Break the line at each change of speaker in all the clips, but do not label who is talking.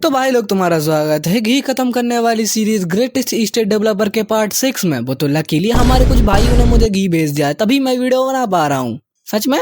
तो भाई लोग तुम्हारा स्वागत है घी खत्म करने वाली सीरीज ग्रेटेस्ट स्टेट डेवलपर के पार्ट 6 में। वो तो लकीली हमारे कुछ भाइयों ने मुझे घी भेज दिया तभी मैं वीडियो बना पा रहा हूँ। सच में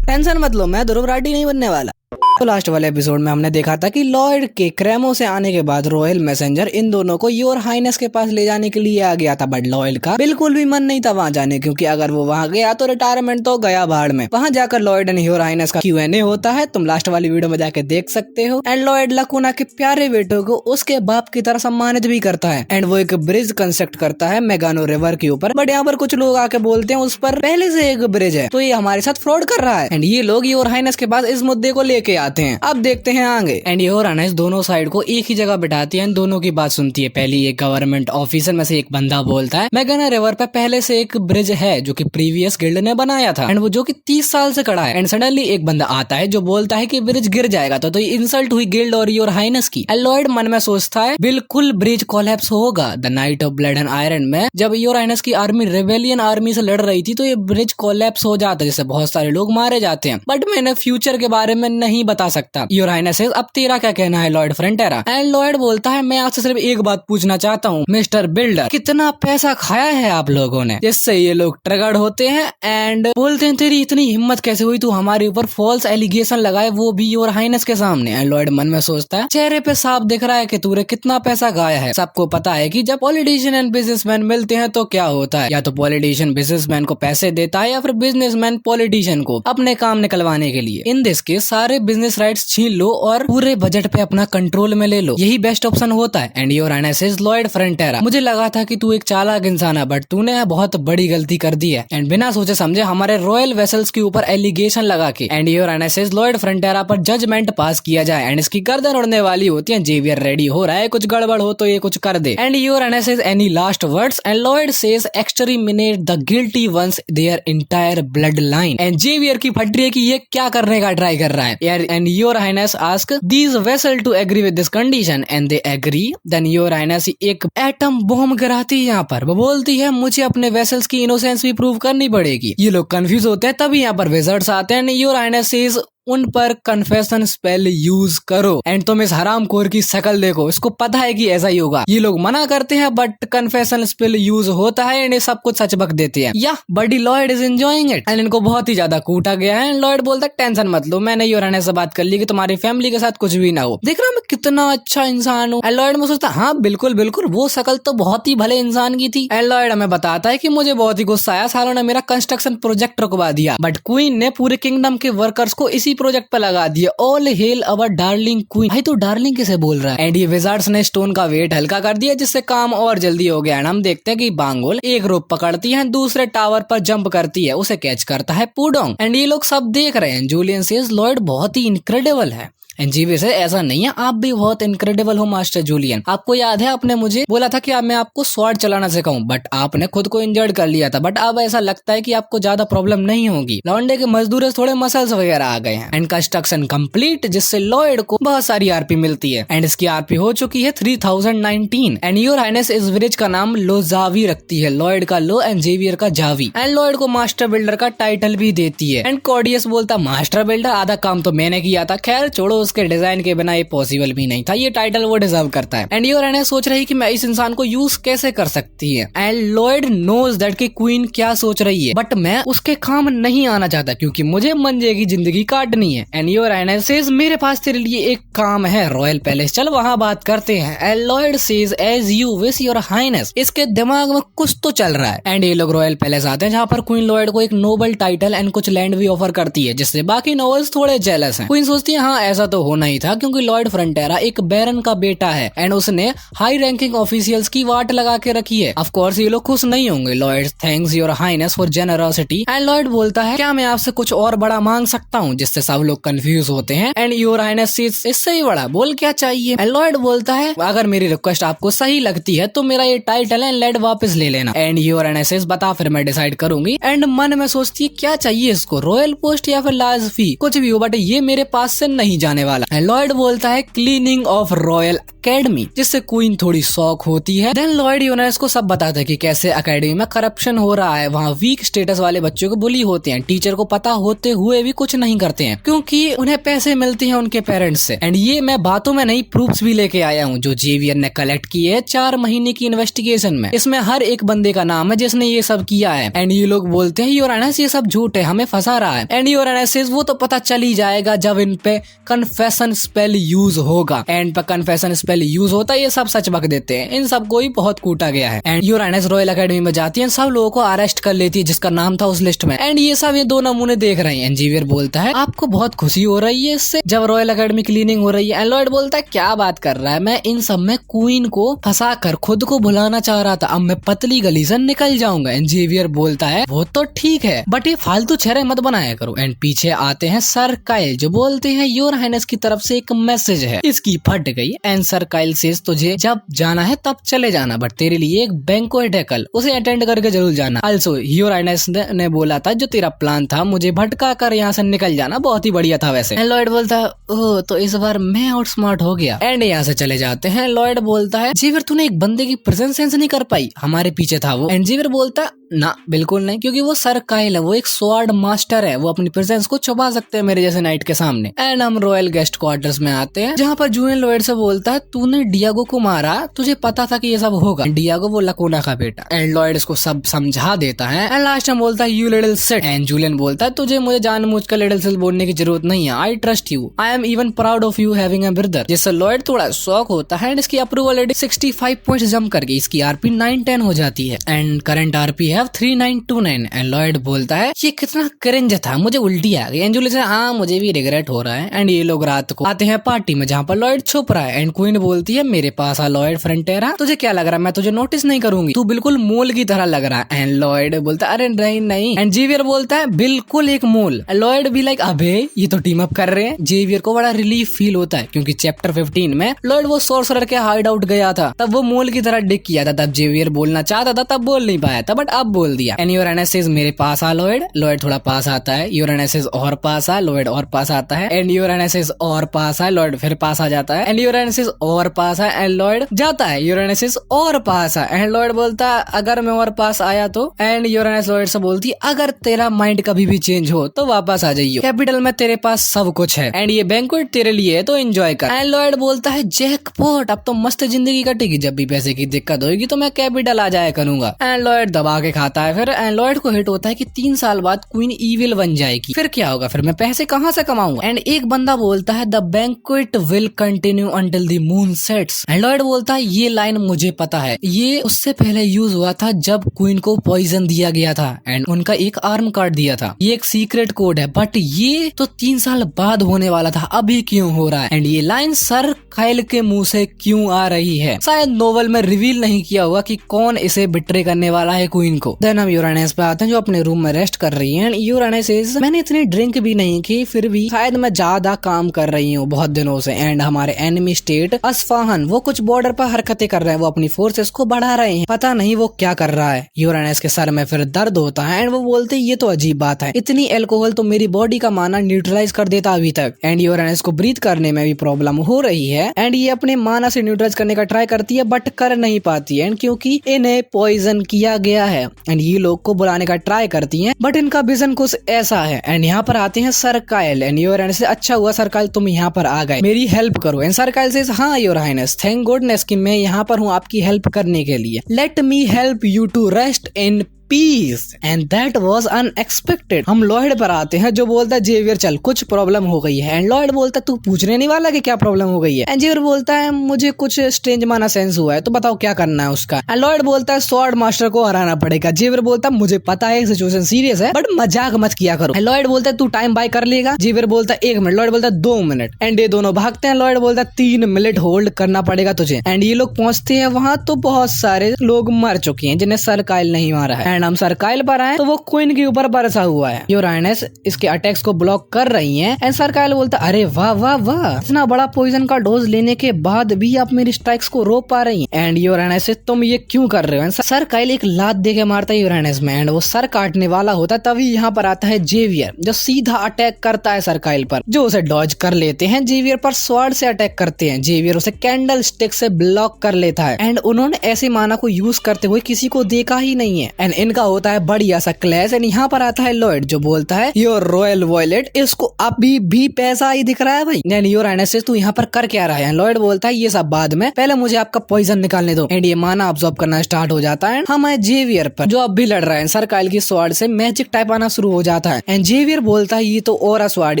टेंशन मत लो, मैं ध्रुव राठी नहीं बनने वाला। तो लास्ट वाले एपिसोड में हमने देखा था कि लॉयड के क्रेमो से आने के बाद रॉयल मैसेंजर इन दोनों को योर हाइनेस के पास ले जाने के लिए आ गया था, बट लॉयड का बिल्कुल भी मन नहीं था वहां जाने, क्योंकि अगर वो वहां गया तो रिटायरमेंट तो गया भाड़ में। वहां जाकर लॉयड एंड योर हाइनेस का Q&A होता है, तुम लास्ट वाली वीडियो में जाके देख सकते हो। एंड लॉयड लकुना के प्यारे बेटों को उसके बाप की तरह सम्मानित भी करता है एंड वो एक ब्रिज कंस्ट्रक्ट करता है मेगानो रिवर के ऊपर। बट यहाँ पर कुछ लोग आके बोलते हैं उस पर पहले से एक ब्रिज है तो ये हमारे साथ फ्रॉड कर रहा है। एंड ये लोग योर हाइनेस के पास इस मुद्दे को लेके आते हैं। अब देखते हैं आगे। एंड योर हाइनेस दोनों साइड को एक ही जगह बिठाती है, दोनों की बात सुनती है। पहली एक गवर्नमेंट ऑफिसर में से एक बंदा बोलता है मेगानो रिवर पे पहले से एक ब्रिज है जो कि प्रीवियस गिल्ड ने बनाया था एंड वो जो कि 30 साल से खड़ा है। एंड सडनली एक बंदा आता है जो बोलता है कि ब्रिज गिर जाएगा तो ये इंसल्ट हुई गिल्ड और योर हाइनेस की। एंड लॉयड मन में सोचता है बिल्कुल ब्रिज कोलैप्स होगा। The night of blood and iron में जब योर हाइनेस की आर्मी रेबेलियन आर्मी से लड़ रही थी तो ये ब्रिज कोलैप्स हो जाता है जिससे बहुत सारे लोग मारे जाते हैं, बट मैंने फ्यूचर के बारे में नहीं बता सकता। योर हाइनेस अब तेरा क्या कहना है लॉयड फ्रंटेरा? एंड लॉयड बोलता है मैं आपसे सिर्फ एक बात पूछना चाहता हूँ मिस्टर बिल्डर, कितना पैसा खाया है आप लोगों ने जिससे ये लोग ट्रिगर्ड होते हैं एंड बोलते हैं तेरी इतनी हिम्मत कैसे हुई तू हमारे ऊपर फॉल्स एलिगेशन लगाए, वो भी योर हाइनेस के सामने। एंड लॉयड मन में सोचता है चेहरे पे साफ दिख रहा है कि तूने कितना पैसा खाया है। सबको पता है कि जब पॉलिटिशियन एंड बिजनेसमैन मिलते हैं तो क्या होता है, या तो पॉलिटिशियन बिजनेसमैन को पैसे देता है या फिर बिजनेसमैन पॉलिटिशियन को अपने काम निकलवाने के लिए। इन देश के सारे बिजनेस राइट्स छीन लो और पूरे बजट पे अपना कंट्रोल में ले लो, यही बेस्ट ऑप्शन होता है। And your highness is Lloyd Frontera, मुझे लगा था कि तू एक चालाक इंसान है बट तूने बहुत बड़ी गलती कर दी है एंड बिना सोचे समझे हमारे रॉयल वेसल्स के ऊपर एलिगेशन लगा के and your highness is Lloyd Frontera पर जजमेंट पास किया जाए एंड इसकी गर्दन उड़ने वाली होती है। जेवियर रेडी हो रहा है, कुछ गड़बड़ हो तो ये कुछ कर दे। And your highness is any last words and Lloyd says exterminate the guilty once their entire blood line. एंड जेवियर की फट रही है कि ये क्या करने का ट्राई कर रहा है। And your highness ask these vessel to agree with this condition and they agree. Then your highness एक एटम बॉम्ब गिराती है यहाँ पर। वो बोलती है मुझे अपने वेसल्स की इनोसेंस भी प्रूव करनी पड़ेगी। ये लोग कंफ्यूज होते हैं, तभी यहाँ पर विजर्ड्स आते हैं। योर हाइनेस सेज उन पर कन्फेशन स्पेल यूज करो एंड तुम इस हरामखोर की शक्ल देखो, इसको पता है कि ऐसा ही होगा। ये लोग मना करते हैं बट कन्फेशन स्पेल यूज होता है एंड ये सब कुछ सच बक देते हैं। Yeah buddy Lloyd is enjoying it and इनको बहुत ही ज्यादा कूटा गया है। एंड लॉयड बोलता है टेंशन मत लो, मैंने योर हाइनेस से बात कर ली कि तुम्हारी फैमिली के साथ कुछ भी ना हो। देख रहा मैं कितना अच्छा इंसान हूँ। एंड लॉयड में सोचता हाँ बिल्कुल बिल्कुल वो शक्ल तो बहुत ही भले इंसान की थी। एंड लॉयड हमें बताता है कि मुझे बहुत ही गुस्सा आया, सालों ने मेरा कंस्ट्रक्शन प्रोजेक्ट रुकवा दिया बट क्वीन ने पूरे किंगडम के वर्कर्स को इसी प्रोजेक्ट लगा दिया। ऑल हेल अवर डार्लिंग क्वीन। भाई तो डार्लिंग किसे बोल रहा है? एंड ये विजार्ड्स ने स्टोन का वेट हल्का कर दिया जिससे काम और जल्दी हो गया। एंड हम देखते हैं कि बांगोल एक रोप पकड़ती है, दूसरे टावर पर जंप करती है, उसे कैच करता है पूडोंग। एंड ये लोग सब देख रहे हैं। जूलियन सेज लॉयड बहुत ही इनक्रेडिबल है। एंड जीवी से ऐसा नहीं है, आप भी बहुत इनक्रेडिबल हो मास्टर जूलियन। आपको याद है आपने मुझे बोला था कि मैं आपको स्वॉर्ड चलाना सिखाऊं बट आपने खुद को इंजर्ड कर लिया था, बट अब ऐसा लगता है कि आपको ज्यादा प्रॉब्लम नहीं होगी। लॉन्डे के मजदूर थोड़े मसल्स वगैरह आ गए हैं। एंड कंस्ट्रक्शन कंप्लीट जिससे लॉयड को बहुत सारी आरपी मिलती है एंड इसकी आरपी हो चुकी है 3019। एंड योर हाइनेस इस ब्रिज का नाम लोजावी रखती है, लॉयड का लो एंड जेवियर का जावी। एंड लॉयड को मास्टर बिल्डर का टाइटल भी देती है। एंड कॉर्डियस बोलता मास्टर बिल्डर आधा काम तो मैंने किया था, खैर छोड़ो उसके डिजाइन के बिना ये पॉसिबल भी नहीं था, ये टाइटल वो डिजर्व करता है। एंड योर हाइनेस सोच रही कि मैं इस इंसान को यूज कैसे कर सकती है। एंड लॉयड नोज दैट कि क्वीन क्या सोच रही है बट मैं उसके काम नहीं आना चाहता क्योंकि मुझे मंजे की जिंदगी काटनी है। एंड योर हाइनेस सेज मेरे पास तेरे लिए एक काम है रॉयल पैलेस, चल वहां बात करते हैं। And Lloyd says as you wish your highness. इसके दिमाग में कुछ तो चल रहा है। एंड ये लोग रॉयल पैलेस आते हैं जहाँ पर क्वीन लॉयड को एक नोबल टाइटल एंड कुछ लैंड भी ऑफर करती है जिससे बाकी नोबल्स थोड़े जेलस हैं। क्वीन सोचती है हाँ ऐसा तो होना ही था क्योंकि लॉयड फ्रंटेरा एक बैरन का बेटा है एंड उसने हाई रैंकिंग ऑफिशियल्स की वाट लगा के रखी है। ऑफ कोर्स ये लोग खुश नहीं होंगे। Lloyd thanks your highness for generosity. And Lloyd बोलता है क्या मैं आपसे कुछ और बड़ा मांग सकता हूँ, जिससे सब लोग कंफ्यूज होते हैं। एंड योर हाइनेस इससे ही बड़ा बोल क्या चाहिए। एंड लॉयड बोलता है अगर मेरी रिक्वेस्ट आपको सही लगती है तो मेरा ये टाइटल एंड लैंड वापस ले लेना। एंड योर हाइनेस बता फिर मैं डिसाइड करूंगी। एंड मन में सोचती है क्या चाहिए इसको, रॉयल पोस्ट या फिर लार्ज फी, कुछ भी हो बट ये मेरे पास से नहीं जाने वाला। एंड लॉयड बोलता है क्लीनिंग ऑफ रॉयल एकेडमी, जिससे क्वीन थोड़ी शॉक होती है। देन लॉयड यूरेनस को सब बताता है कि कैसे एकेडमी में करप्शन हो रहा है, वहाँ वीक स्टेटस वाले बच्चों को बुली होते हैं, टीचर को पता होते हुए भी कुछ नहीं करते हैं क्योंकि उन्हें पैसे मिलते हैं उनके पेरेंट्स से। एंड ये मैं बातों में नहीं, प्रूफ्स भी लेके आया हूँ जो जेवियर ने कलेक्ट किए है 4 महीने की इन्वेस्टिगेशन में। इसमें हर एक बंदे का नाम है जिसने ये सब किया है। एंड ये लोग बोलते हैं यूरेनस ये सब झूठ है, हमें फंसा रहा है। एंड यूरेनस सेज वो तो पता चल ही जाएगा जब इन पे कन्फेशन स्पेल यूज होगा। एंड पर कन्फेशन स्पेल यूज होता है, ये सब सच बक देते हैं, इन सबको ही बहुत कूटा गया है। एंड यूरेनस रॉयल एकेडमी में जाती है, सब लोगों को अरेस्ट कर लेती है जिसका नाम था उस लिस्ट में। एंड ये सब ये 2 नमूने देख रहे हैं। जेवियर बोलता है आपको बहुत खुशी हो रही है इससे जब रॉयल एकेडमी क्लीनिंग हो रही है। एंड लॉयड बोलता है क्या बात कर रहा है, मैं इन सब में क्वीन को फंसा कर खुद को भुलाना चाह रहा था, अब मैं पतली गली से निकल जाऊंगा। एंड जेवियर बोलता है वो तो ठीक है बट ये फालतू चेहरे मत बनाया करो। एंड पीछे आते हैं सर काइल जो बोलते हैं योर हाइनेस की तरफ से एक मैसेज है, इसकी फट गई। एंड सर काइल सेज तुझे जब जाना है तब चले जाना बट तेरे लिए एक बैंक्वेट है कल, उसे अटेंड करके जरूर जाना। आल्सो योर हाइनेस ने बोला था जो तेरा प्लान था मुझे भटका कर यहाँ से निकल जाना बहुत ही बढ़िया था वैसे। एंड लॉयड बोलता है ओह तो इस बार मैं आउट स्मार्ट हो गया। एंड यहाँ से चले जाते हैं। लॉयड बोलता है जेवियर तूने एक बंदे की प्रेजेंस सेंस नहीं कर पाई, हमारे पीछे था वो। एंड जेवियर बोलता ना बिल्कुल नहीं, क्योंकि वो सर काइल है, वो एक स्वॉर्ड मास्टर है, वो अपनी प्रेजेंस को छुपा सकते हैं मेरे जैसे नाइट के सामने। एंड हम रॉयल गेस्ट क्वार्टर्स में आते हैं जहाँ पर जूलियन लॉयड से बोलता है तूने डियागो को मारा, तुझे पता था कि ये सब होगा। डियागो वो लकोना का बेटा। एंड लॉयड इसको सब समझा देता है। एंड लास्ट में बोलता है you little shit. And Julian बोलता है तुझे मुझे जानबूझकर लिटिल शिट बोलने की जरूरत नहीं है, I trust you, I am even proud of you having a brother. जिससे लॉयड थोड़ा शॉक होता है। एंड इसकी अप्रूवल रेटिंग 65 पॉइंट्स जंप करके इसकी आरपी 910 हो जाती है। एंड करंट आरपी है 3929। एंड लॉयड बोलता है ये कितना क्रिंज था, मुझे उल्टी आ गई। एंड जूलियन से हाँ मुझे भी रिग्रेट हो रहा है। एंड ये लोग रात को आते हैं पार्टी में जहाँ पर लॉयड छुप रहा है। एंड क्वीन बोलती है मेरे पास आ लॉयड फ्रंटेरा, तुझे क्या लग रहा है मैं तुझे नोटिस नहीं करूंगी, तू बिल्कुल मोल की तरह लग रहा है। एंड लॉयड बोलता है अरे नहीं नहीं। एंड जेवियर बोलता है बिल्कुल एक मोल। लॉयड भी लाइक अबे ये तो टीम अप कर रहे हैं। जेवियर को बड़ा रिलीफ फील होता है क्योंकि चैप्टर 15 में लॉयड वो सोर्सरर के हाइड आउट गया था, तब वो मोल की तरह डिक किया था, तब जेवियर बोलना चाहता था तब बोल नहीं पाया था बट अब बोल दिया। एंड यूरेनस सेज मेरे पास आ लॉयड। लॉयड थोड़ा पास आता है। यूरेनस सेज और पास आ। लॉयड और पास आता है। एंड यूरेनस सेज और पास आ। लॉयड फिर पास आ जाता है। एंड यूरेनस सेज और पास आ। एंड लॉयड जाता है। यूरेनस सेज और पास आ। एंड लॉयड बोलता है अगर मैं और पास आया तो। एंड यूरेनस लॉयड से बोलती है अगर तेरा माइंड कभी भी चेंज हो तो वापस आ जाइयो, कैपिटल में तेरे पास सब कुछ है एंड ये बैंक्वेट तेरे लिए है तो एंजॉय कर। एंड लॉयड बोलता है जैकपॉट, अब तो मस्त जिंदगी कटेगी, जब भी पैसे की दिक्कत होगी तो मैं कैपिटल आ जाया करूंगा। एंड लॉयड दबा के खाता है फिर। एंड लॉयड को हिट होता है कि 3 साल बाद क्वीन इविल बन जाएगी, फिर क्या होगा, फिर मैं पैसे कहाँ से कमाऊंगा। एंड एक बंदा बोलता है the banquet will continue until the moon sets. And Lloyd बोलता है ये लाइन मुझे पता है, ये उससे पहले यूज हुआ था जब क्वीन को पॉइजन दिया गया था एंड उनका एक आर्म काट दिया था, ये एक सीक्रेट कोड है बट ये तो 3 साल बाद होने वाला था, अभी क्यों हो रहा है। एंड ये लाइन सर काइल के मुंह से क्यों आ रही है, शायद नोवेल में रिवील नहीं किया हुआ कि कौन इसे बिट्रे करने वाला है क्वीन को। देन हम यूरेनस पे आते हैं जो अपने रूम में रेस्ट कर रही है। यूरेनस सेज मैंने इतनी ड्रिंक भी नहीं की, फिर भी शायद मैं ज्यादा काम कर रही हूँ बहुत दिनों से। एंड हमारे एनिमी स्टेट अस्फाहान वो कुछ बॉर्डर पर हरकतें कर रहे हैं, वो अपनी फोर्सेस को बढ़ा रहे हैं, पता नहीं वो क्या कर रहा है। यूरेनस के सर में फिर दर्द होता है एंड वो बोलते ये तो अजीब बात है, इतनी अल्कोहल तो मेरी बॉडी का माना न्यूट्रलाइज कर देता अभी तक। एंड यूरेनस को ब्रीथ करने में भी प्रॉब्लम हो रही है एंड ये अपने माना से न्यूट्रलाइज करने का ट्राई करती है बट कर नहीं पाती है क्योंकि इन्हें पॉइजन किया गया है। एंड ये लोग को बुलाने का ट्राई करती है बट इनका विजन कुछ ऐसा है। एंड यहाँ पर आते हैं सर काइल एंड यूरेनस से अच्छा हुआ सर काइल तुम यहाँ पर आ गए, मेरी हेल्प करो। एंड सर काइल से हाँ योर हाइनेस थैंक गुडनेस कि मैं यहाँ पर हूँ आपकी हेल्प करने के लिए, let me help you to rest in peace and that was unexpected. हम लॉयड पर आते हैं जो बोलता है जेवियर चल कुछ प्रॉब्लम हो गई है। एंड लॉयड बोलता है तू पूछने नहीं वाला कि क्या प्रॉब्लम हो गई है। एंड जेवियर बोलता है मुझे कुछ स्ट्रेंज माना सेंस हुआ है तो बताओ क्या करना है उसका। एंड लॉयड बोलता है स्वॉर्ड मास्टर को हराना पड़ेगा। जेवियर बोलता है मुझे पता है सिचुएशन सीरियस है बट मजाक मत किया करो। लॉयड बोलता है तू टाइम बाय कर लेगा। जेवियर बोलता है 1 मिनट। लॉयड बोलता है 2 मिनट। एंड ये दोनों भागते हैं। लॉयड बोलता है 3 मिनट होल्ड करना पड़ेगा तुझे। एंड ये लोग पहुंचते हैं वहां तो बहुत सारे लोग मर चुके हैं जिन्हें सर काइल नहीं मारा है। एंड हम सर काइल पर आए तो वो क्वीन के ऊपर बरसा हुआ है। योर हाइनेस इसके अटैक्स को ब्लॉक कर रही है एंड सर काइल बोलता अरे वाह वाह वाह, इतना बड़ा पॉइजन का डोज लेने के बाद भी आप मेरी स्ट्राइक्स को रोक पा रही हैं। एंड योर हाइनेस तुम ये क्यों कर रहे हो। सर काइल एक लात दे के मारता है योर हाइनेस में एंड वो सर काटने वाला होता है, तभी यहाँ पर आता है जेवियर जो सीधा अटैक करता है सर काइल पर, जो उसे डॉज कर लेते हैं। जेवियर पर स्वॉर्ड से अटैक करते हैं, जेवियर उसे कैंडल स्टिक से ब्लॉक कर लेता है एंड उन्होंने ऐसे माना को यूज करते हुए किसी को देखा ही नहीं है एंड इनका होता है बढ़िया सा क्लैश। एंड यहाँ पर आता है लॉयड जो बोलता है योर रॉयल वॉयलेट, इसको अभी भी पैसा ही दिख रहा है भाई। एंड योर हाइनेस तू यहाँ पर कर क्या रहा है। लॉयड बोलता है ये सब बाद में, पहले मुझे आपका पॉइजन निकालने दो। एंड ये माना ऑब्जॉर्व करना स्टार्ट हो जाता है। हम है जेवियर पर जो अब भी लड़ रहा है। सर काइल की स्वॉर्ड से मैजिक टाइप आना शुरू हो जाता है एंड जेवियर बोलता है ये तो और स्वॉर्ड,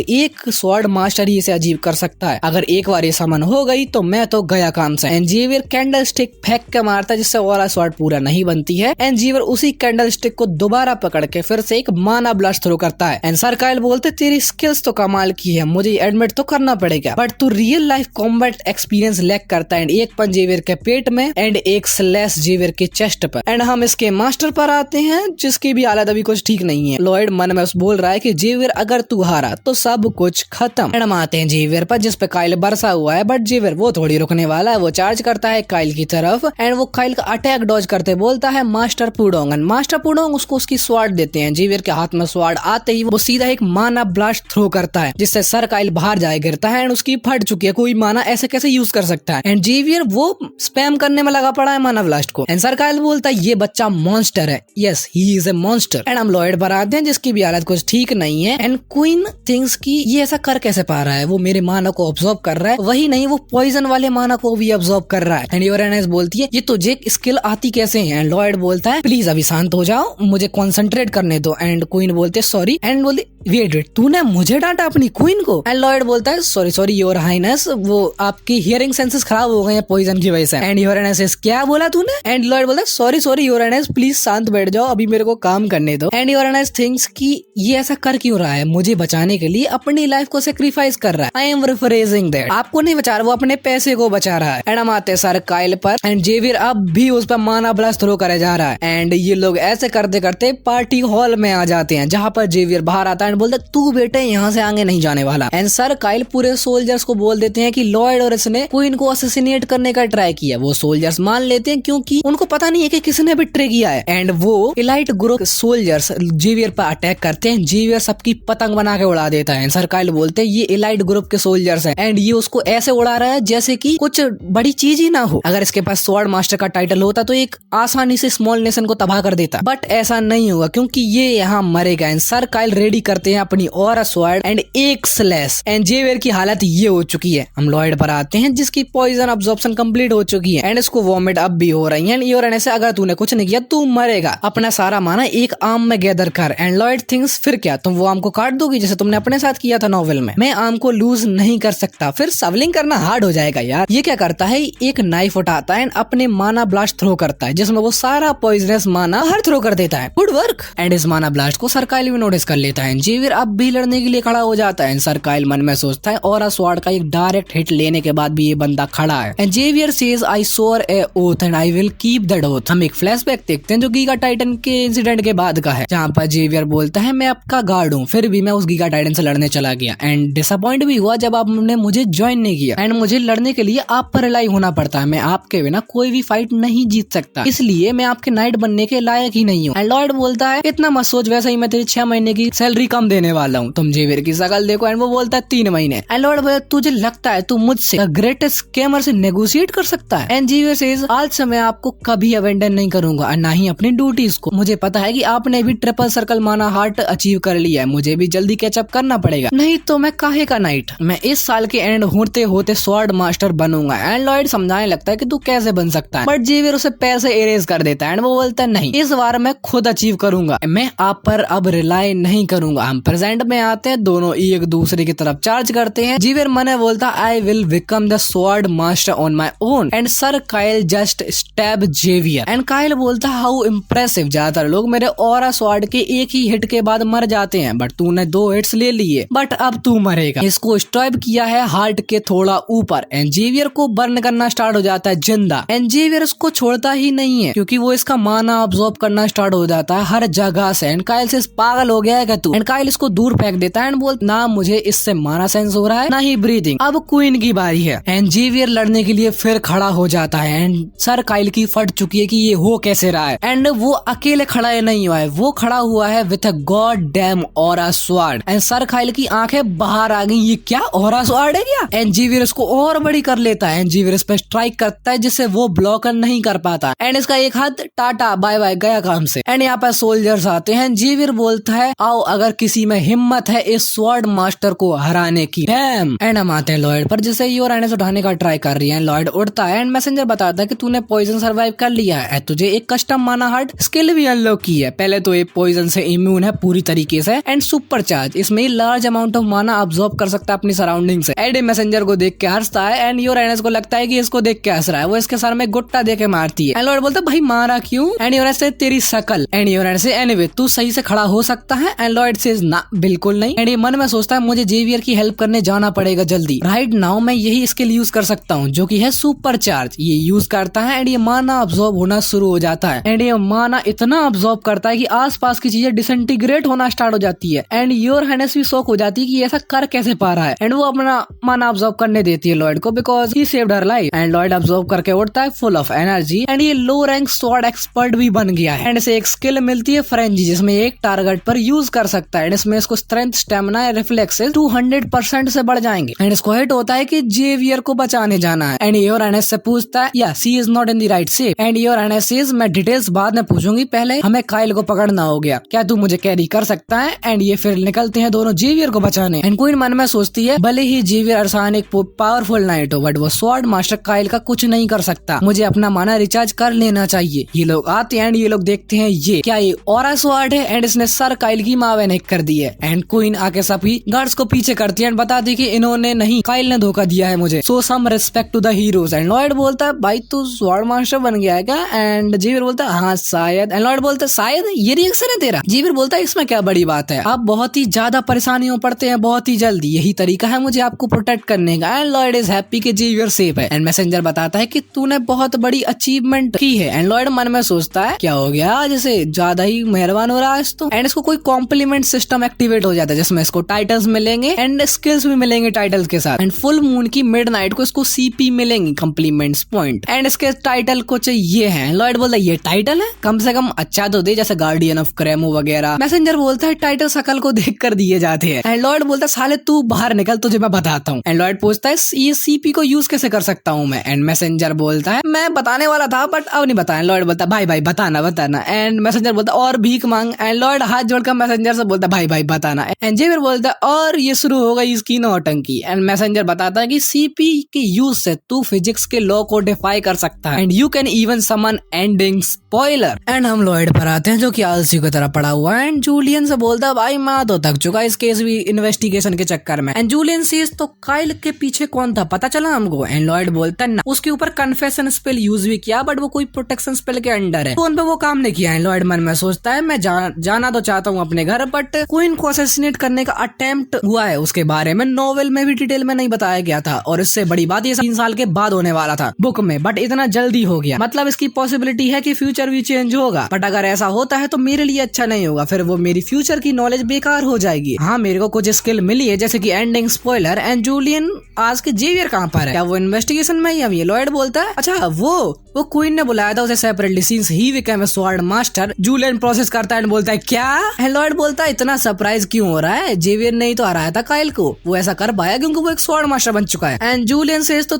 एक स्वॉर्ड मास्टर ही इसे अजीब कर सकता है, अगर एक बार ये समन हो गई तो मैं तो गया काम से। एंड जेवियर कैंडल स्टिक फेंक के मारता है जिससे और स्वॉर्ड पूरा नहीं बनती है एंड जेवियर उसी कैंडल स्टिक को दोबारा पकड़ के फिर से एक माना ब्लास्ट थ्रो करता है। एंड सर काइल बोलते तेरी स्किल्स तो कमाल की है, मुझे एडमिट तो करना पड़ेगा, बट तू real life combat experience lack करता है। एंड एक पंच जेवियर के पेट में एंड एक स्लैश जेवियर के चेस्ट पर। एंड हम इसके मास्टर पर आते हैं जिसकी भी हालत अभी कुछ ठीक नहीं है। लॉयड मन में बोल रहा है कि जेवियर अगर तू हारा तो सब कुछ खत्म। एंड हम आते हैं जेवियर पर जिसपे काइल बरसा हुआ है, बट जेवियर वो थोड़ी रुकने वाला है, वो चार्ज करता है काइल की तरफ एंड वो काइल का अटैक डॉज करते बोलता है मास्टर पुडोंग। मास्टर पुडोंग उसको उसकी स्वॉर्ड देते हैं। जेवियर के हाथ में स्वॉर्ड आते ही वो सीधा एक माना ब्लास्ट थ्रो करता है जिससे सर काइल बाहर जाए गिरता है एंड उसकी फट चुकी है, कोई माना ऐसे कैसे यूज कर सकता है। एंड जेवियर वो स्पैम करने में लगा पड़ा है माना ब्लास्ट को एंड सर काइल बोलता है ये बच्चा मॉन्स्टर है, yes he is a monster. And हम लॉयड पर आते हैं जिसकी भी हालत कुछ ठीक नहीं है एंड क्वीन थिंग्स की ये ऐसा कर कैसे पा रहा है, वो मेरे माना को ऑब्जॉर्व कर रहा है, वही नहीं वो पॉइजन वाले माना को भी ऑब्जॉर्व कर रहा है। एंड योर हाइनेस बोलती है ये तुझे स्किल आती कैसे है। एंड लॉयड बोलता है प्लीज अभी शांत हो जाओ, मुझे कॉन्सेंट्रेट करने दो। एंड क्वीन बोलते सॉरी एंड बोलते वेट तूने मुझे डांटा अपनी क्वीन को। एंड लॉयड बोलता है सॉरी सॉरी योर हाइनेस, वो आपकी हियरिंग सेंसेस खराब हो गए हैं पॉइजन की वजह से। एंड योर हाइनेस क्या बोला तूने। एंड लॉयड बोलता है sorry sorry your highness please शांत बैठ जाओ, अभी मेरे को काम करने दो। एंड योर हाइनेस थिंक्स कि ये ऐसा कर क्यों रहा है, मुझे बचाने के लिए अपनी लाइफ को सेक्रीफाइस कर रहा है। आई एम रिफ्रेजिंग दैट, आपको नहीं बचा रहा, वो अपने पैसे को बचा रहा है। एंड हम आते हैं सर काइल पर एंड जेवियर अब भी उस पर माना ब्लास्ट थ्रो करे जा रहा है एंड ये लोग ऐसे करते करते पार्टी हॉल में आ जाते हैं जहाँ पर जेवियर बाहर आता है एंड बोलता है तू बेटे यहाँ से आगे नहीं जाने वाला। एंड सर काइल पूरे सोल्जर्स को बोल देते हैं कि लॉयड और इसने क्वीन को असैसिनेट करने का ट्राई किया। वो सोल्जर्स मान लेते हैं क्योंकि उनको पता नहीं है कि किसने बिट्रे किया है। एंड वो इलाइट ग्रुप सोल्जर्स जेवियर पर अटैक करते हैं, जेवियर सबकी पतंग बना के उड़ा देता है। सर काइल बोलते हैं ये इलाइट ग्रुप के सोल्जर्स हैं एंड ये उसको ऐसे उड़ा रहा है जैसे कि कुछ बड़ी चीज ही ना हो। अगर इसके पास स्वॉर्ड मास्टर का टाइटल होता तो एक आसानी से स्मॉल नेशन को तबाह कर देता, बट ऐसा नहीं हुआ क्योंकि ये यहाँ मरेगा। एंड सर काइल रेडी करते हैं अपनी और स्वॉर्ड एंड एक स्लैश एंड जेवियर की हालत ये हो चुकी है। हम लॉयड पर आते हैं जिसकी पॉइजन अब्जॉर्प्शन कंप्लीट हो चुकी है एंड इसको वॉमिट अब भी हो रही है। योर हाइनेस अगर तूने कुछ नहीं किया तू मरेगा, अपना सारा माना एक आम में गैदर कर। एंड लॉयड थिंक्स फिर क्या तुम वो आम को काट दोगी जैसे तुमने अपने साथ किया था नॉवेल में। मैं आम को लूज नहीं कर सकता, फिर सवलिंग करना हार्ड हो जाएगा यार। ये क्या करता है एक नाइफ उठाता है एंड अपने माना ब्लास्ट थ्रो करता है जिसमें वो सारा पॉइजनस माना हर थ्रो कर देता है। Good work. एंड इस माना ब्लास्ट को सर काइल भी नोटिस कर लेता है। जेवियर अब भी लड़ने के लिए खड़ा हो जाता है। सर काइल मन में सोचता है और स्वॉर्ड का एक डायरेक्ट हिट लेने के बाद भी ये बंदा खड़ा है। And Xavier says I swore a oath and I will keep that oath. हम एक फ्लैशबैक देखते हैं जो गीगा टाइटन के इंसिडेंट के बाद का है जहाँ पर जेवियर बोलता है मैं आपका गार्ड हूँ, फिर भी मैं उस गीगा टाइटन से लड़ने चला गया एंड डिसअपॉइंट भी हुआ जब आपने मुझे ज्वाइन नहीं किया एंड मुझे लड़ने के लिए आप पर रिलाई होना पड़ता है। मैं आपके बिना कोई भी फाइट नहीं जीत सकता, इसलिए मैं आपके नाइट बनने के लायक ही नहीं हूँ। एंड लॉयड बोलता है इतना मत सोच, वैसे ही मैं तेरी 6 महीने की सैलरी कम देने वाला हूँ, तुम जेवियर की शकल देखो। एंड वो बोलता है 3 महीने। एंड लॉयड बोलता तुझे लगता है तू मुझसे ग्रेटेस्ट स्कैमर से नेगोशिएट कर सकता है। एंड जेवियर सेज आज से मैं आपको कभी अबेंडन नहीं करूंगा और ना ही अपनी ड्यूटीज को। मुझे पता है कि आपने भी ट्रिपल सर्कल माना हार्ट अचीव कर लिया है, मुझे भी जल्दी कैचअप करना पड़ेगा, नहीं तो मैं काहे का नाइट, मैं इस साल के एंड होते होते स्वॉर्ड मास्टर बनूंगा। एंड लॉयड समझाने लगता है कि तू कैसे बन सकता है, बट जेवियर उसे पैसे इरेज कर देता है एंड वो बोलता है नहीं इस बार मैं खुद अचीव करूंगा, मैं आप पर अब रिलाई नहीं करूंगा। हम प्रेजेंट में आते हैं, दोनों एक दूसरे की तरफ चार्ज करते हैं। जेवियर मने बोलता I will become the sword master on my own and sir Kyle just stab Xavier. And Kyle बोलता हाउ इम्प्रेसिव, ज्यादातर लोग मेरे ऑरा स्वॉर्ड के एक ही हिट के बाद मर जाते हैं बट तूने 2 हिट्स ले लिए, बट अब तू मरेगा। इसको स्टॉप किया है हार्ट के थोड़ा ऊपर एंड जेवियर को बर्न करना स्टार्ट हो जाता है जिंदा। एंड जेवियर उसको छोड़ता ही नहीं है क्योंकि वो इसका माना अब्सॉर्ब करना स्टार्ट हो जाता है हर जगह से। एंड काइल से पागल हो गया है क्या तू? एंड काइल इसको दूर फेंक देता है एंड बोल ना मुझे इससे माना सेंस हो रहा है ना ही ब्रीदिंग। अब क्वीन की बारी है एंड जेवियर लड़ने के लिए फिर खड़ा हो जाता है एंड सर काइल की फट चुकी है कि ये हो कैसे रहा है। एंड वो अकेले खड़ा नहीं हुआ है, वो खड़ा हुआ है with a god damn aura sword. And sir Kyle की आंखें बाहर आ गई, ये क्या ऑरा स्वॉर्ड है क्या? एंड जेवियर उसको और बड़ी कर लेता है एंड जेवियर इस पे स्ट्राइक करता है जिससे वो ब्लॉकर नहीं कर पाता एंड इसका एक हाथ टाटा बाय बाय गया काम से। एंड यहाँ पर सोल्जर्स आते हैं। जेवियर बोलता है आओ अगर किसी में हिम्मत है इस स्वॉर्ड मास्टर को हराने की। एंड हम आते हैं लॉयड पर जिसे यूरेनस उठाने का ट्राई कर रही है। लॉयड उड़ता है एंड मैसेंजर बताता है कि तूने पॉइजन सर्वाइव कर लिया है, तुझे एक कस्टम माना हार्ट स्किल भी अनलॉक की है। पहले तो ये पॉइजन से इम्यून है पूरी तरीके से एंड सुपर चार्ज, इसमें लार्ज अमाउंट ऑफ माना अब्सॉर्ब कर सकता है अपनी सराउंडिंग से। एड मैसेंजर को देख के हंसता है एंड यूरेनस को लगता है कि इसको देख के हंस रहा है, वो इसके सर में गुट्टा दे के मारती है। एंड लॉयड बोलता है भाई मारा क्यों? एंड यूरेनस से तेरी शकल। एंड यूरेनस से एनीवे तू सही से खड़ा हो सकता है? एंड लॉयड सेज ना बिल्कुल नहीं। एंड ये मन में सोचता है मुझे जेवियर की हेल्प करने जाना पड़ेगा जल्दी। राइट नाउ मैं यही स्किल यूज कर सकता हूँ जो कि है सुपर चार्ज। ये यूज करता है एंड ये माना अब्सॉर्ब होना शुरू हो जाता है एंड ये माना इतना अब्सॉर्ब करता है कि आसपास की चीजें डिसइंटीग्रेट होना स्टार्ट हो जाती है। एंड योर हाइनेस भी शॉक हो जाती है कि ऐसा कर कैसे पा रहा है एंड वो अपना माना अब्सॉर्ब करने देती है लॉयड को because he saved her life. And Lloyd absorb करके उठता है फुल ऑफ एनर्जी एंड ये लो रैंक स्वॉर्ड एक्सपर्ट भी बन गया है। एंड इसे एक स्किल मिलती है फ्रेंजी जिसमें एक टारगेट पर यूज कर सकता है एंड इसमें इसको स्ट्रेंथ स्टेमिना रिफ्लेक्सेस 200% से बढ़ जाएंगे। एंड इसको हिट होता है कि जेवियर को बचाने जाना है एंड योर हाइनेस से पूछता है या she is not in the right shape. And your highness says मैं डिटेल्स बाद में पूछूंगी, पहले हमें काइल को पकड़ना हो गया, क्या तू मुझे कैरी कर सकता है? एंड ये फिर निकलते हैं दोनों जेवियर को बचाने। एंड क्वीन मन में सोचती है भले ही जेवियर अरसान एक पावरफुल नाइट हो बट वो स्वॉर्ड मास्टर काइल का कुछ नहीं कर सकता, मुझे अपना माना रिचार्ज कर लेना चाहिए। ये लोग आते हैं एंड ये लोग देखते हैं ये क्या ये ऑरा स्वॉर्ड है एंड इसने सर काइल की मावे ने कर दी है। एंड क्वीन आके सभी गार्ड्स को पीछे करती है एंड बताती कि इन्होंने नहीं काइल ने धोखा दिया है मुझे, so some respect to the heroes. And Lloyd बोलता है भाई तू स्वॉर्ड मास्टर बन गया है क्या? एंड जेवियर बोलता है हाँ शायद। एंड लॉयड बोलता है शायद ये रिएक्शन है तेरा? जेवियर बोलता है इसमें क्या बड़ी बात है, आप बहुत ही ज्यादा परेशानियों पड़ते हैं बहुत ही जल्दी, यही तरीका है मुझे आपको प्रोटेक्ट करने का। एंड लॉयड इज हैप्पी कि जेवियर सेफ है। एंड मैसेंजर बताता है कि तूने बहुत बड़ी अचीवमेंट की है। एंड लॉयड मन में सोचता है क्या हो गया जैसे ज्यादा ही मेहरबान हो रहा है तो। एंड इसको कोई कॉम्प्लीमेंट सिस्टम एक्टिवेट हो जाता है जिसमें इसको टाइटल्स मिलेंगे एंड स्किल्स भी मिलेंगे टाइटल्स के साथ। एंड फुल मून की मिडनाइट को इसको सीपी मिलेंगी कॉम्प्लीमेंट्स पॉइंट। एंड इसके टाइटल कुछ ये है। लॉयड बोलता है ये टाइटल है, कम से कम अच्छा तो दे जैसे गार्डियन ऑफ क्रेमो वगैरह। मैसेंजर बोलता है टाइटल शकल को देख कर दिए जाते हैं। एंड लॉयड बोलता है साले तू बाहर निकल तुझे मैं बताता हूँ। एंड लॉयड पूछता है ये सीपी को यूज कैसे कर सकता हूँ मैं? एंड मैसेंजर बोलता है मैं बताने वाला था बट अब नहीं बताया। लॉयड बोलता है भाई भाई बताना बताना। एंड मैसेंजर बोलता है और भीख मांग। एंड लॉयड हाथ जोड़कर मैसेंजर से बोलता है भाई भाई बताना। एंड जेवियर बोलता है और ये शुरू हो गई इसकी नौटंकी। एंड मैसेंजर बताता है कि सीपी के यूज से तू फिजिक्स के लॉ को डिफाई कर सकता है and you can even summon ending spoiler. And हम लॉयड पर आते हैं जो कि आलसी की तरह पड़ा हुआ है। एंड जूलियन से बोलता है भाई मैं तो थक चुका इस केस भी इन्वेस्टिगेशन के चक्कर में। एंड जूलियन सेज तो काइल के पीछे कौन था पता चला हमको? एंड लॉयड बोलता है ना, उसके ऊपर कन्फेशन स्पेल यूज भी किया बट वो कोई प्रोटेक्शन स्पेल के अंडर है तो उन पे वो काम नहीं किया है। लॉयड मन में सोचता है मैं जाना तो चाहता हूँ अपने घर बट क्वीन को असैसिनेट करने का अटेम्प्ट हुआ है, उसके बारे में नोवेल में भी डिटेल में नहीं बताया गया था और इससे बड़ी बात ये 3 साल के बाद होने वाला था बुक में बट इतना जल्दी हो गया, मतलब इसकी पॉसिबिलिटी है कि फ्यूचर भी चेंज होगा बट अगर ऐसा होता है तो मेरे लिए अच्छा नहीं होगा, फिर वो मेरी फ्यूचर की नॉलेज बेकार हो जाएगी। हाँ मेरे को कुछ स्किल मिली है जैसे कि एंडिंग स्पॉइलर। एंड जूलियन आज के जेवियर कहाँ पर है, क्या वो इन्वेस्टिगेशन में? ये लॉयड बोलता है अच्छा वो क्वीन ने बुलाया था उसे separately since he became a sword master. Julian process करता है एंड बोलता है क्या? एंड लॉयड बोलता है इतना सरप्राइज क्यों हो रहा है, जेवियर ने ही तो हराया था काइल को, वो ऐसा कर पाया क्योंकि वो एक स्वॉर्ड मास्टर बन चुका है। एंड जूलियन सेज तो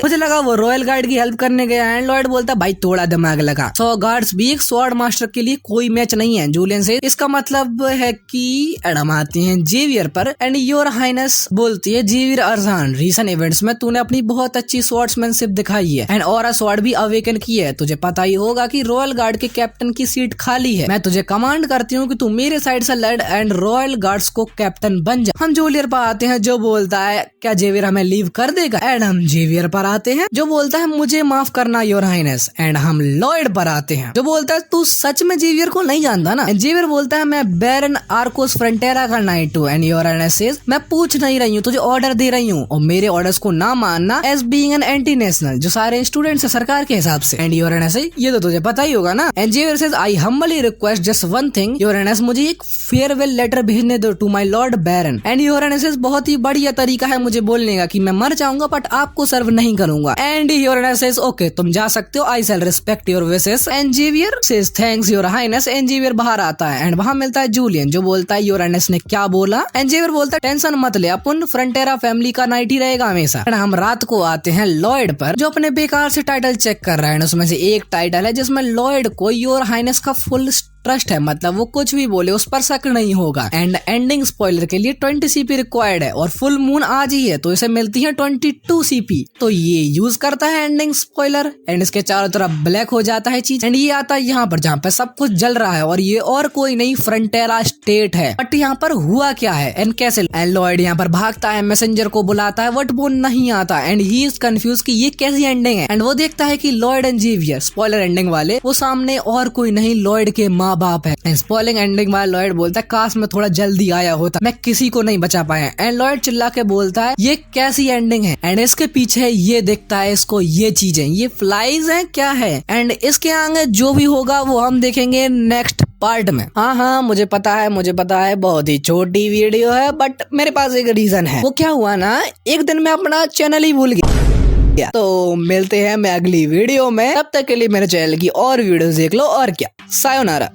मुझे लगा वो रॉयल गार्ड की हेल्प करने गया। एंड लॉयड बोलता है भाई थोड़ा दिमाग लगा, 100 गार्ड्स भी एक स्वॉर्ड मास्टर के लिए कोई मैच नहीं है। जूलियन से इसका मतलब है कि एडम आते हैं जेवियर पर। एंड योर हाइनेस बोलती है जेवियर अरसान रीसेंट इवेंट्स में तूने अपनी बहुत अच्छी स्वॉर्ड्समैनशिप दिखाई है एंड ऑरा स्वॉर्ड भी अवेकन की है। तुझे पता ही होगा कि रॉयल गार्ड के कैप्टन की सीट खाली है, मैं तुझे कमांड करती हूँ कि तू मेरे साइड से लड़ एंड रॉयल गार्ड्स को कैप्टन बन जा। हम जूलियर पर आते हैं जो बोलता है क्या जेवियर हमें लीव कर देगा? एंड हम जेवियर पर आते हैं जो बोलता है मुझे माफ करना योर हाइनेस। एंड हम लॉयड पर आते हैं जो बोलता है तू सच में जेवियर को नहीं जानता ना? जेवियर बोलता है मैं बैरन आर्कोस फ्रंटेरा का नाइट हूँ। एंड योर हाइनेस सेज मैं पूछ नहीं रही हूँ, तुझे ऑर्डर दे रही हूँ और मेरे ऑर्डर्स को ना मानना as being an anti national. जो सारे स्टूडेंट्स है सरकार के हिसाब से। एंड योर एनएस ये तो तुझे पता ही होगा ना। And Xavier says I humbly request just one thing your highness, मुझे एक फेयरवेल लेटर भेजने दो to my lord Baron. And your highness बहुत ही बढ़िया तरीका है मुझे बोलने का कि मैं मर जाऊंगा बट आपको सर्व नहीं करूंगा। And your highness says okay तुम जा सकते हो, I shall respect your wishes. And Xavier says thanks your highness. And Xavier बाहर आता है एंड वहां मिलता है जूलियन जो बोलता है योर एनएस ने क्या बोला। एंड जेवियर बोलता है टेंशन मत ले, अपन फ्रंटेरा फैमिली का नाइट ही रहेगा हमेशा। एंड हम रात को आते हैं लॉयड पर जो अपने बेकार से टाइटल चेक कर रहा है। उसमें से एक टाइटल है जिसमें लॉयड को योर हाइनेस का फुल ट्रस्ट है, मतलब वो कुछ भी बोले उस पर शक नहीं होगा। एंड एंडिंग स्पॉइलर के लिए 20 सीपी रिक्वायर्ड है और फुल मून आज ही है तो इसे मिलती है 22 सीपी। तो ये यूज करता है एंडिंग स्पॉइलर एंड इसके चारों तरफ ब्लैक हो जाता है चीज। एंड ये आता है यहाँ पर जहाँ पे सब कुछ जल रहा है और ये और कोई नहीं फ्रंटेरा स्टेट है। बट यहाँ पर हुआ क्या है एंड कैसे। एंड लॉयड यहाँ पर भागता है, मैसेंजर को बुलाता है बट वो नहीं आता एंड ही इज कंफ्यूज कि ये कैसी एंडिंग है। एंड वो देखता है कि Lloyd and Xavier spoiler ending वाले वो सामने और कोई नहीं लॉयड के माँ बाप है। स्पॉइलिंग एंडिंग वाला लॉयड बोलता है काश मैं थोड़ा जल्दी आया होता, मैं किसी को नहीं बचा पाया। एंड लॉयड चिल्ला के बोलता है ये कैसी एंडिंग है। एंड इसके पीछे ये दिखता है इसको ये चीजें, ये फ्लाइज हैं क्या है। एंड इसके आगे जो भी होगा वो हम देखेंगे नेक्स्ट पार्ट में। हाँ मुझे पता है बहुत ही छोटी वीडियो है बट मेरे पास एक रीजन है। वो क्या हुआ ना, एक दिन मैं अपना चैनल ही भूल गया। तो मिलते हैं मैं अगली वीडियो में, तब तक के लिए मेरे चैनल की और वीडियोस देख लो और क्या। सायोनारा।